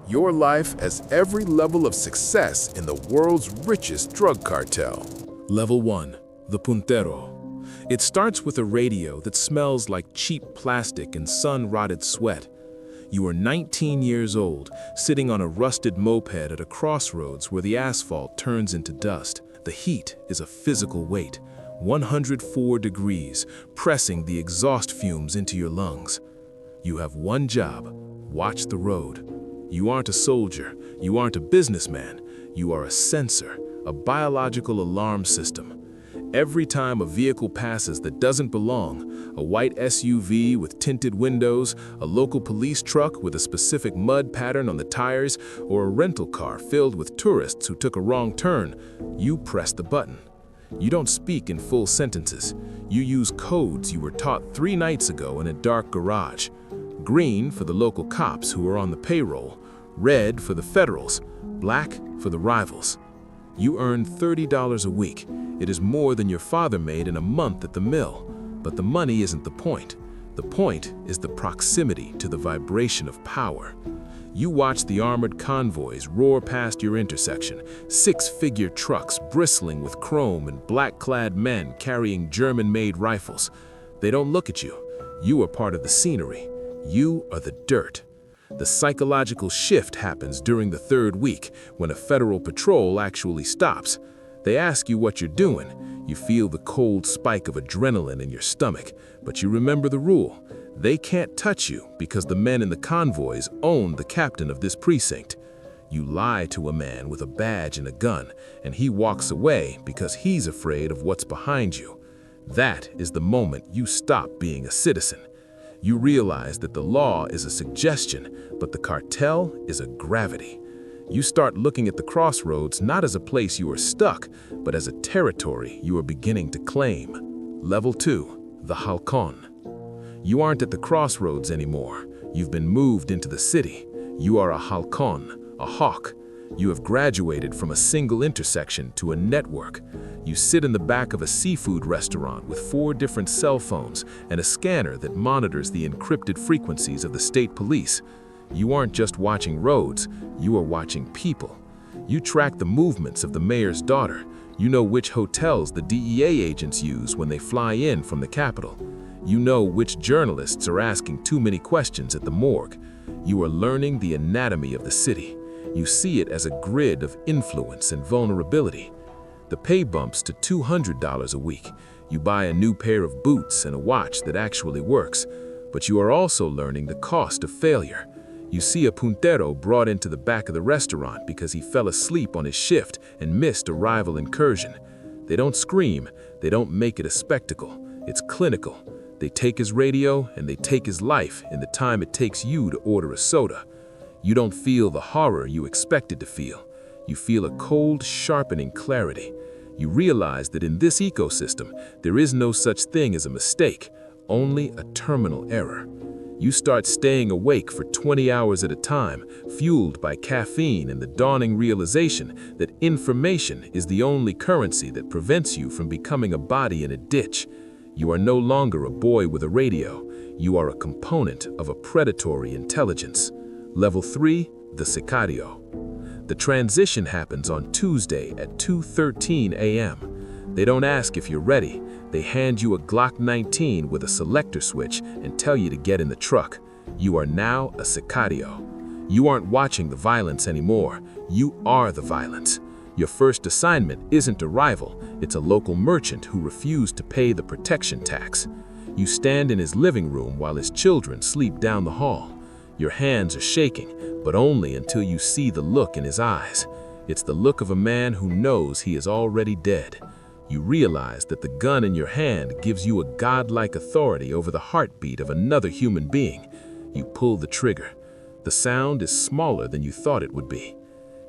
your life as every level of success in the world's richest drug cartel. Level 1. The Puntero. It starts with a radio that smells like cheap plastic and sun-rotted sweat. You are 19 years old, sitting on a rusted moped at a crossroads where the asphalt turns into dust. The heat is a physical weight, 104 degrees, pressing the exhaust fumes into your lungs. You have one job: watch the road. You aren't a soldier, you aren't a businessman, you are a sensor, a biological alarm system. Every time a vehicle passes that doesn't belong, a white SUV with tinted windows, a local police truck with a specific mud pattern on the tires, or a rental car filled with tourists who took a wrong turn, you press the button. You don't speak in full sentences. You use codes you were taught 3 nights ago in a dark garage. Green for the local cops who are on the payroll, red for the federals, black for the rivals. You earn $30 a week. It is more than your father made in a month at the mill. But the money isn't the point. The point is the proximity to the vibration of power. You watch the armored convoys roar past your intersection, 6-figure trucks bristling with chrome and black-clad men carrying German-made rifles. They don't look at you. You are part of the scenery. You are the dirt. The psychological shift happens during the 3rd week, when a federal patrol actually stops. They ask you what you're doing. You feel the cold spike of adrenaline in your stomach, but you remember the rule. They can't touch you because the men in the convoys own the captain of this precinct. You lie to a man with a badge and a gun, and he walks away because he's afraid of what's behind you. That is the moment you stop being a citizen. You realize that the law is a suggestion, but the cartel is a gravity. You start looking at the crossroads not as a place you are stuck, but as a territory you are beginning to claim. Level 2. The Halcón. You aren't at the crossroads anymore. You've been moved into the city. You are a halcón, a hawk. You have graduated from a single intersection to a network. You sit in the back of a seafood restaurant with 4 different cell phones and a scanner that monitors the encrypted frequencies of the state police. You aren't just watching roads, you are watching people. You track the movements of the mayor's daughter. You know which hotels the DEA agents use when they fly in from the capital. You know which journalists are asking too many questions at the morgue. You are learning the anatomy of the city. You see it as a grid of influence and vulnerability. The pay bumps to $200 a week. You buy a new pair of boots and a watch that actually works. But you are also learning the cost of failure. You see a puntero brought into the back of the restaurant because he fell asleep on his shift and missed a rival incursion. They don't scream, they don't make it a spectacle. It's clinical. They take his radio and they take his life in the time it takes you to order a soda. You don't feel the horror you expected to feel. You feel a cold, sharpening clarity. You realize that in this ecosystem, there is no such thing as a mistake, only a terminal error. You start staying awake for 20 hours at a time, fueled by caffeine and the dawning realization that information is the only currency that prevents you from becoming a body in a ditch. You are no longer a boy with a radio. You are a component of a predatory intelligence. Level 3, the Sicario. The transition happens on Tuesday at 2:13 a.m. They don't ask if you're ready. They hand you a Glock 19 with a selector switch and tell you to get in the truck. You are now a Sicario. You aren't watching the violence anymore. You are the violence. Your first assignment isn't a rival. It's a local merchant who refused to pay the protection tax. You stand in his living room while his children sleep down the hall. Your hands are shaking, but only until you see the look in his eyes. It's the look of a man who knows he is already dead. You realize that the gun in your hand gives you a godlike authority over the heartbeat of another human being. You pull the trigger. The sound is smaller than you thought it would be.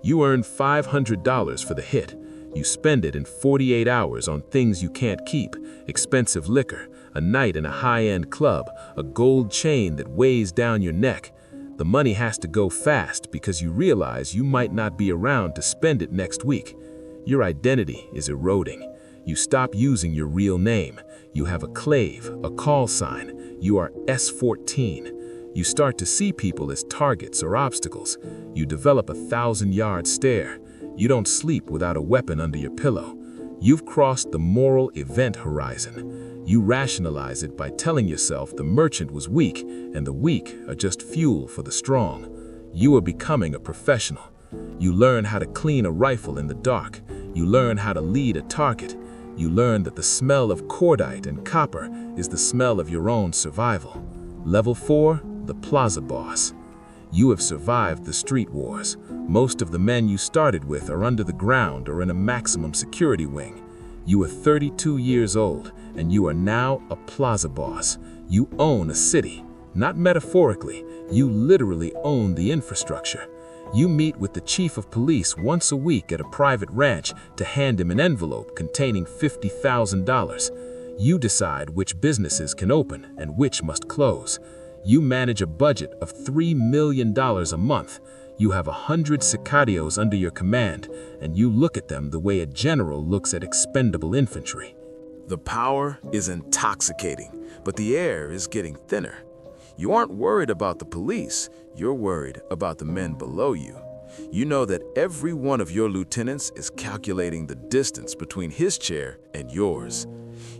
You earn $500 for the hit. You spend it in 48 hours on things you can't keep: expensive liquor, a night in a high-end club, a gold chain that weighs down your neck. The money has to go fast because you realize you might not be around to spend it next week. Your identity is eroding. You stop using your real name. You have a clave, a call sign. You are S14. You start to see people as targets or obstacles. You develop a 1,000-yard stare. You don't sleep without a weapon under your pillow. You've crossed the moral event horizon. You rationalize it by telling yourself the merchant was weak, and the weak are just fuel for the strong. You are becoming a professional. You learn how to clean a rifle in the dark. You learn how to lead a target. You learn that the smell of cordite and copper is the smell of your own survival. Level 4, the Plaza Boss. You have survived the street wars. Most of the men you started with are under the ground or in a maximum security wing. You are 32 years old, and you are now a Plaza Boss. You own a city. Not metaphorically, you literally own the infrastructure. You meet with the chief of police once a week at a private ranch to hand him an envelope containing $50,000. You decide which businesses can open and which must close. You manage a budget of $3 million a month. You have 100 sicarios under your command, and you look at them the way a general looks at expendable infantry. The power is intoxicating, but the air is getting thinner. You aren't worried about the police, you're worried about the men below you. You know that every one of your lieutenants is calculating the distance between his chair and yours.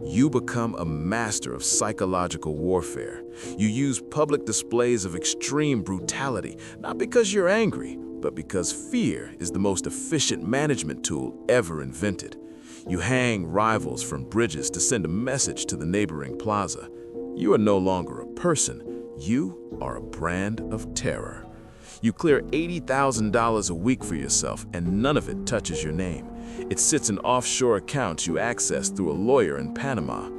You become a master of psychological warfare. You use public displays of extreme brutality, not because you're angry, but because fear is the most efficient management tool ever invented. You hang rivals from bridges to send a message to the neighboring plaza. You are no longer a person. You are a brand of terror. You clear $80,000 a week for yourself, and none of it touches your name. It sits in offshore accounts you access through a lawyer in Panama.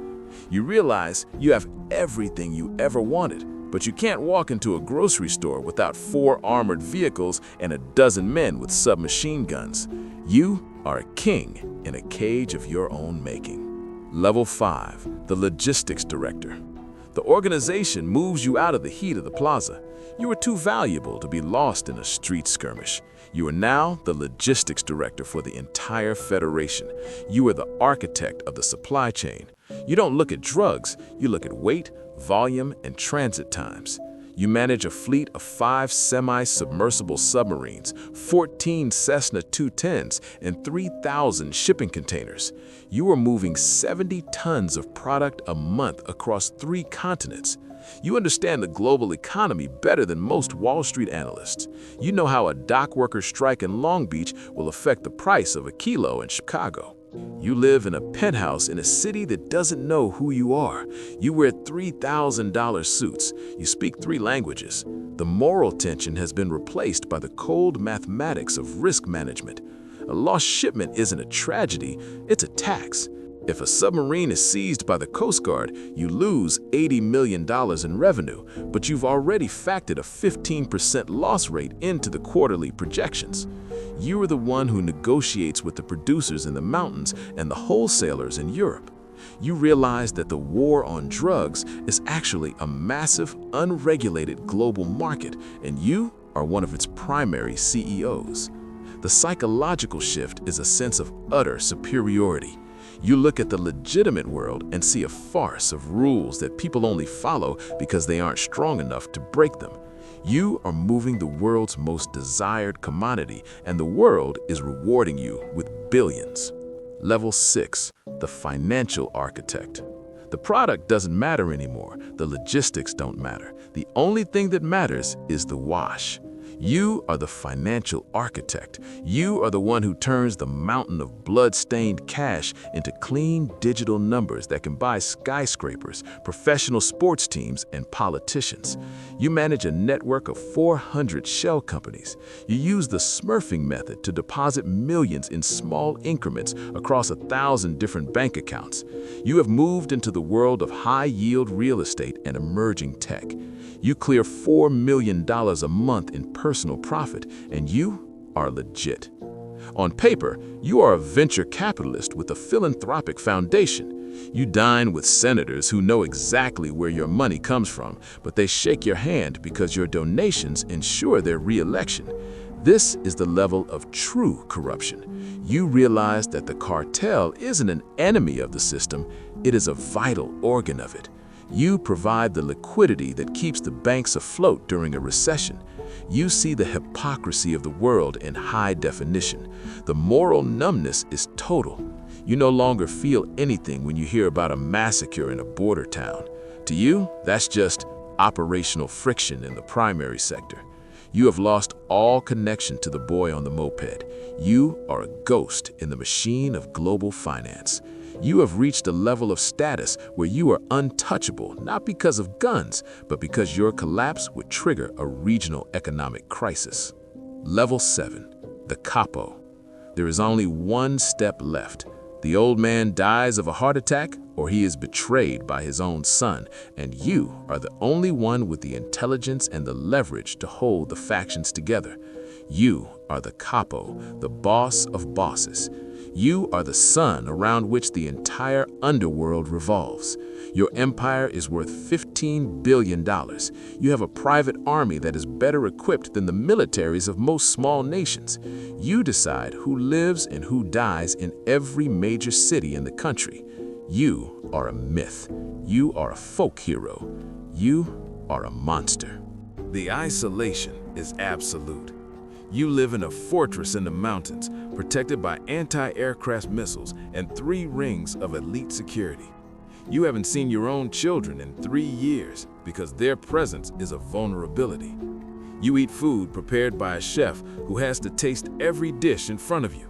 You realize you have everything you ever wanted, but you can't walk into a grocery store without 4 armored vehicles and a dozen men with submachine guns. You are a king in a cage of your own making. Level 5, the Logistics Director. The organization moves you out of the heat of the plaza. You are too valuable to be lost in a street skirmish. You are now the Logistics Director for the entire Federation. You are the architect of the supply chain. You don't look at drugs, you look at weight, volume, and transit times. You manage a fleet of 5 semi-submersible submarines, 14 Cessna 210s, and 3,000 shipping containers. You are moving 70 tons of product a month across 3 continents. You understand the global economy better than most Wall Street analysts. You know how a dock worker strike in Long Beach will affect the price of a kilo in Chicago. You live in a penthouse in a city that doesn't know who you are. You wear $3,000 suits. You speak 3 languages. The moral tension has been replaced by the cold mathematics of risk management. A lost shipment isn't a tragedy, it's a tax. If a submarine is seized by the Coast Guard, you lose $80 million in revenue, but you've already factored a 15% loss rate into the quarterly projections. You are the one who negotiates with the producers in the mountains and the wholesalers in Europe. You realize that the war on drugs is actually a massive, unregulated global market, and you are one of its primary CEOs. The psychological shift is a sense of utter superiority. You look at the legitimate world and see a farce of rules that people only follow because they aren't strong enough to break them. You are moving the world's most desired commodity, and the world is rewarding you with billions. Level 6, the Financial Architect. The product doesn't matter anymore. The logistics don't matter. The only thing that matters is the wash. You are the financial architect. You are the one who turns the mountain of blood-stained cash into clean digital numbers that can buy skyscrapers, professional sports teams, and politicians. You manage a network of 400 shell companies. You use the smurfing method to deposit millions in small increments across 1,000 different bank accounts. You have moved into the world of high-yield real estate and emerging tech. You clear $4 million a month in personal profit, and you are legit. On paper, you are a venture capitalist with a philanthropic foundation. You dine with senators who know exactly where your money comes from, but they shake your hand because your donations ensure their re-election. This is the level of true corruption. You realize that the cartel isn't an enemy of the system, it is a vital organ of it. You provide the liquidity that keeps the banks afloat during a recession. You see the hypocrisy of the world in high definition. The moral numbness is total. You no longer feel anything when you hear about a massacre in a border town. To you, that's just operational friction in the primary sector. You have lost all connection to the boy on the moped. You are a ghost in the machine of global finance. You have reached a level of status where you are untouchable, not because of guns, but because your collapse would trigger a regional economic crisis. Level 7, the capo. There is only one step left. The old man dies of a heart attack, or he is betrayed by his own son, and you are the only one with the intelligence and the leverage to hold the factions together. You are the capo, the boss of bosses. You are the sun around which the entire underworld revolves. Your empire is worth $15 billion. You have a private army that is better equipped than the militaries of most small nations. You decide who lives and who dies in every major city in the country. You are a myth. You are a folk hero. You are a monster. The isolation is absolute. You live in a fortress in the mountains, protected by anti-aircraft missiles and 3 rings of elite security. You haven't seen your own children in 3 years because their presence is a vulnerability. You eat food prepared by a chef who has to taste every dish in front of you.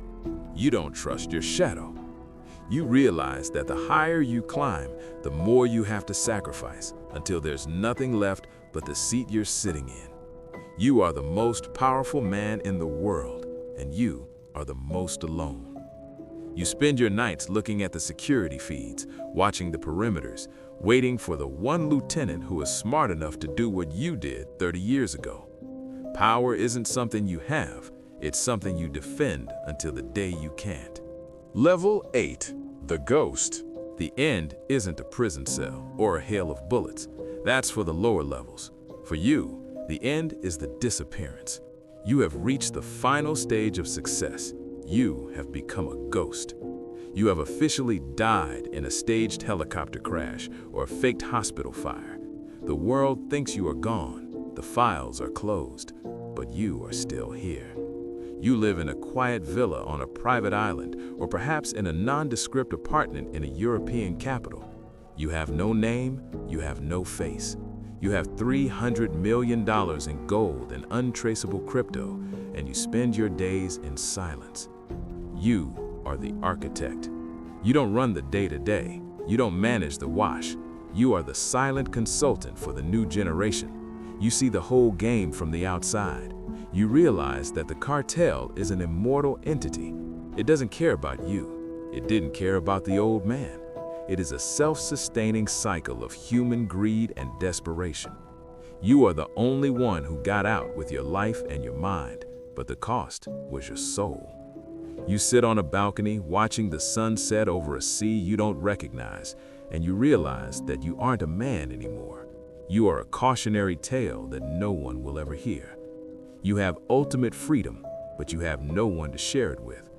You don't trust your shadow. You realize that the higher you climb, the more you have to sacrifice until there's nothing left but the seat you're sitting in. You are the most powerful man in the world, and you are the most alone. You spend your nights looking at the security feeds, watching the perimeters, waiting for the one lieutenant who is smart enough to do what you did 30 years ago. Power isn't something you have, it's something you defend until the day you can't. Level 8, the ghost. The end isn't a prison cell or a hail of bullets. That's for the lower levels. For you, the end is the disappearance. You have reached the final stage of success. You have become a ghost. You have officially died in a staged helicopter crash or a faked hospital fire. The world thinks you are gone. The files are closed, but you are still here. You live in a quiet villa on a private island, or perhaps in a nondescript apartment in a European capital. You have no name, you have no face. You have $300 million in gold and untraceable crypto, and you spend your days in silence. You are the architect. You don't run the day-to-day. You don't manage the wash. You are the silent consultant for the new generation. You see the whole game from the outside. You realize that the cartel is an immortal entity. It doesn't care about you. It didn't care about the old man. It is a self-sustaining cycle of human greed and desperation. You are the only one who got out with your life and your mind, but the cost was your soul. You sit on a balcony watching the sun set over a sea you don't recognize, and you realize that you aren't a man anymore. You are a cautionary tale that no one will ever hear. You have ultimate freedom, but you have no one to share it with.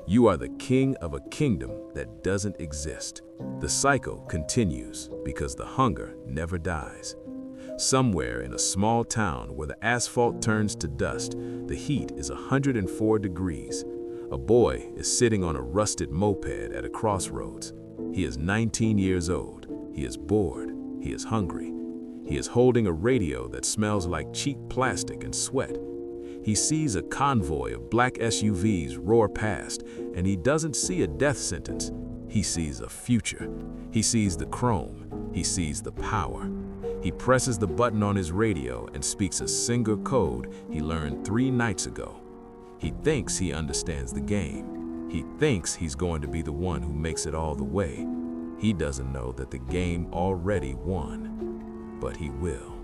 You are the king of a kingdom that doesn't exist. The cycle continues because the hunger never dies. Somewhere in a small town where the asphalt turns to dust, the heat is 104 degrees. A boy is sitting on a rusted moped at a crossroads. He is 19 years old. He is bored. He is hungry. He is holding a radio that smells like cheap plastic and sweat. He sees a convoy of black SUVs roar past, and he doesn't see a death sentence. He sees a future. He sees the chrome. He sees the power. He presses the button on his radio and speaks a single code he learned 3 nights ago. He thinks he understands the game. He thinks he's going to be the one who makes it all the way. He doesn't know that the game already won, but he will.